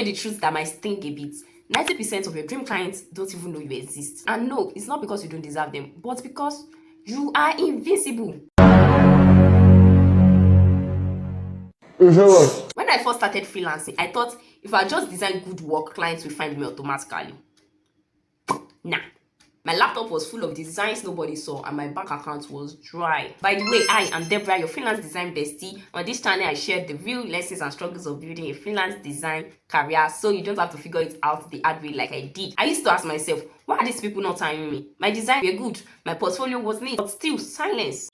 you the truth that might sting a bit. 90% of your dream clients don't even know you exist. And no, it's not because you don't deserve them, but because you are invisible. When I first started freelancing, I thought if I just design good work, clients will find me automatically. Nah. My laptop was full of designs nobody saw and my bank account was dry. By the way, I am Deborah, your freelance design bestie. On this channel, I share the real lessons and struggles of building a freelance design career so you don't have to figure it out the hard way like I did. I used to ask myself, why are these people not hiring me? My designs were good, my portfolio was neat, but still silence.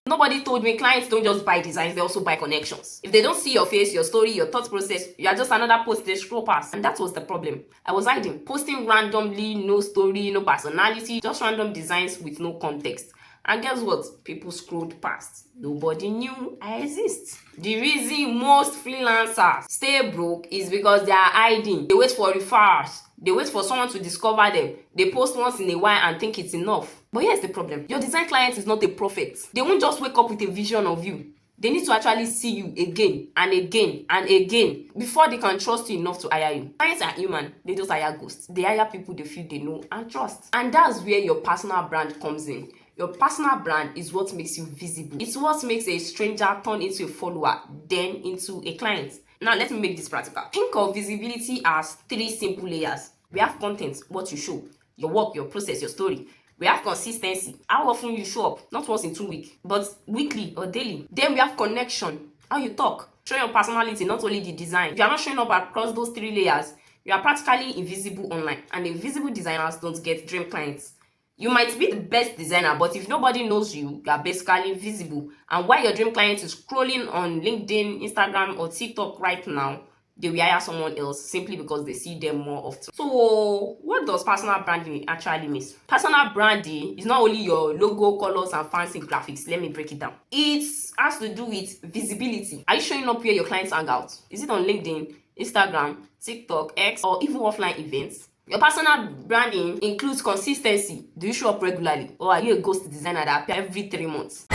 Nobody told me clients don't just buy designs, they also buy connections. If they don't see your face, your story, your thought process, you are just another post they scroll past. And that was the problem. I was hiding, posting randomly, no story, no personality, just random designs with no context. And guess what? People scrolled past. Nobody knew I exist. The reason most freelancers stay broke is because they are hiding. They wait for referrals. They wait for someone to discover them. They post once in a while and think it's enough. But here's the problem. Your design client is not a prophet. They won't just wake up with a vision of you. They need to actually see you again and again and again before they can trust you enough to hire you. Clients are human. They just hire ghosts. They hire people they feel they know and trust. And that's where your personal brand comes in. Your personal brand is what makes you visible. It's what makes a stranger turn into a follower, then into a client. Now, let me make this practical. Think of visibility as 3 simple layers. We have content, what you show, your work, your process, your story. We have consistency, how often you show up, not once in 2 weeks, but weekly or daily. Then we have connection, how you talk, show your personality, not only the design. If you are not showing up across those 3 layers, you are practically invisible online. And invisible designers don't get dream clients. You might be the best designer, but if nobody knows you, you are basically invisible. And while your dream client is scrolling on LinkedIn, Instagram, or TikTok right now, they will hire someone else simply because they see them more often. So, what does personal branding actually mean? Personal branding is not only your logo, colors, and fancy graphics. Let me break it down. It has to do with visibility. Are you showing up where your clients hang out? Is it on LinkedIn, Instagram, TikTok, X, or even offline events? Your personal branding includes consistency. Do you show up regularly? Or are you a ghost designer that appears every 3 months?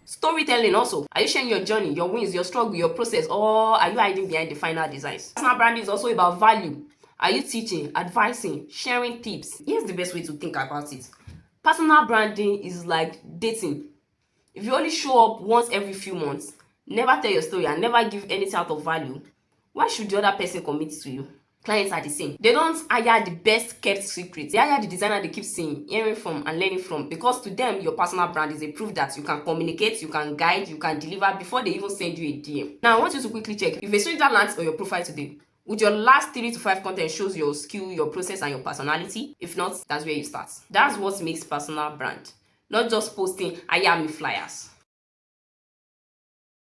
Storytelling also. Are you sharing your journey, your wins, your struggle, your process, or are you hiding behind the final designs? Personal branding is also about value. Are you teaching, advising, sharing tips? Here's the best way to think about it. Personal branding is like dating. If you only show up once every few months, never tell your story, and never give anything out of value, why should the other person commit to you? Clients are the same. They don't hire the best kept secrets. They hire the designer they keep seeing, hearing from, and learning from. Because to them, your personal brand is a proof that you can communicate, you can guide, you can deliver before they even send you a DM. Now, I want you to quickly check. If a stranger lands on your profile today, would your last 3 to 5 content shows your skill, your process, and your personality? If not, that's where you start. That's what makes personal brand. Not just posting hire me flyers.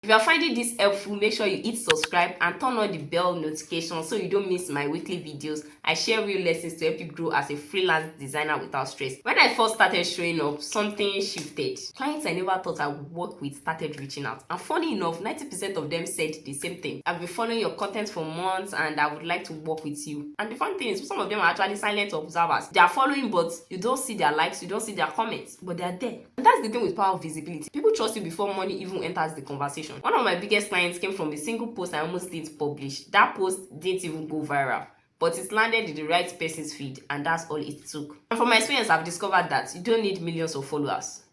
If you are finding this helpful, make sure you hit subscribe and turn on the bell notification so you don't miss my weekly videos. I share real lessons to help you grow as a freelance designer without stress. When I first started showing up, something shifted. Clients I never thought I would work with started reaching out. And funny enough, 90% of them said the same thing. I've been following your content for months and I would like to work with you. And the fun thing is, some of them are actually silent observers. They are following, but you don't see their likes, you don't see their comments, but they are there. And that's the thing with power of visibility. People trust you before money even enters the conversation. One of my biggest clients came from a single post I almost didn't publish. That post didn't even go viral, but it landed in the right person's feed, and that's all it took. And from my experience, I've discovered that you don't need millions of followers.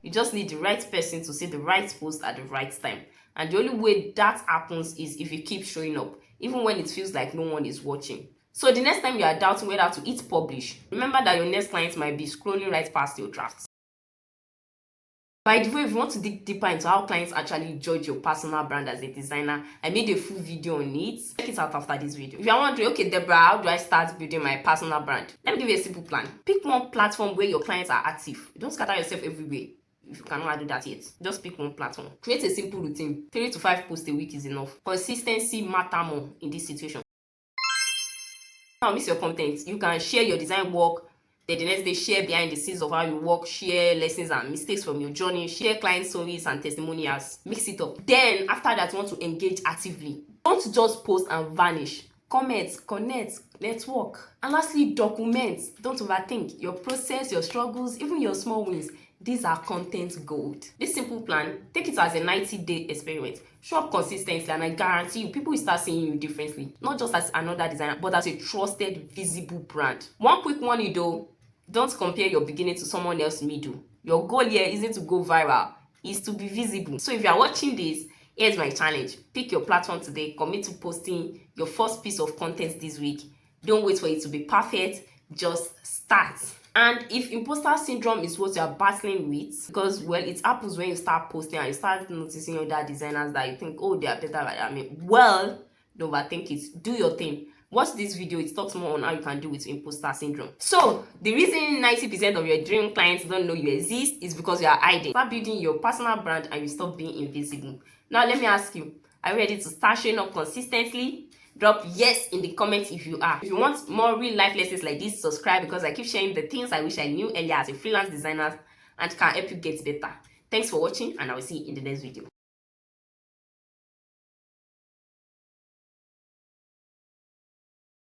You just need the right person to say the right post at the right time. And the only way that happens is if you keep showing up, even when it feels like no one is watching. So the next time you are doubting whether to hit publish, remember that your next client might be scrolling right past your drafts. By the way, if you want to dig deeper into how clients actually judge your personal brand as a designer, I made a full video on it. Check it out after this video. If you're wondering, okay, Deborah, how do I start building my personal brand? Let me give you a simple plan. Pick one platform where your clients are active. Don't scatter yourself everywhere. If you cannot do that yet, just pick one platform. Create a simple routine. 3 to 5 posts a week is enough. Consistency matters more in this situation. Now, miss your content. You can share your design work. Then the next day, share behind the scenes of how you work, share lessons and mistakes from your journey, share client stories and testimonials. Mix it up. Then, after that, you want to engage actively. Don't just post and vanish. Comment, connect, network. And lastly, document. Don't overthink your process, your struggles, even your small wins. These are content gold. This simple plan, take it as a 90-day experiment. Show up consistently and I guarantee you, people will start seeing you differently. Not just as another designer, but as a trusted, visible brand. One quick warning though, don't compare your beginning to someone else's middle. Your goal here isn't to go viral, it's to be visible. So if you are watching this, here's my challenge. Pick your platform today, commit to posting your first piece of content this week. Don't wait for it to be perfect, just start. And if imposter syndrome is what you're battling with, because well, it happens when you start posting and you start noticing other designers that you think, oh, they are better than me. Well, don't overthink it. Do your thing. Watch this video, it talks more on how you can deal with imposter syndrome. So the reason 90% of your dream clients don't know you exist is because you are hiding. Start building your personal brand and you stop being invisible. Now let me ask you, are you ready to start showing up consistently? Drop yes in the comments if you are. If you want more real life lessons like this, subscribe, because I keep sharing the things I wish I knew earlier as a freelance designer and can help you get better. Thanks for watching and I will see you in the next video.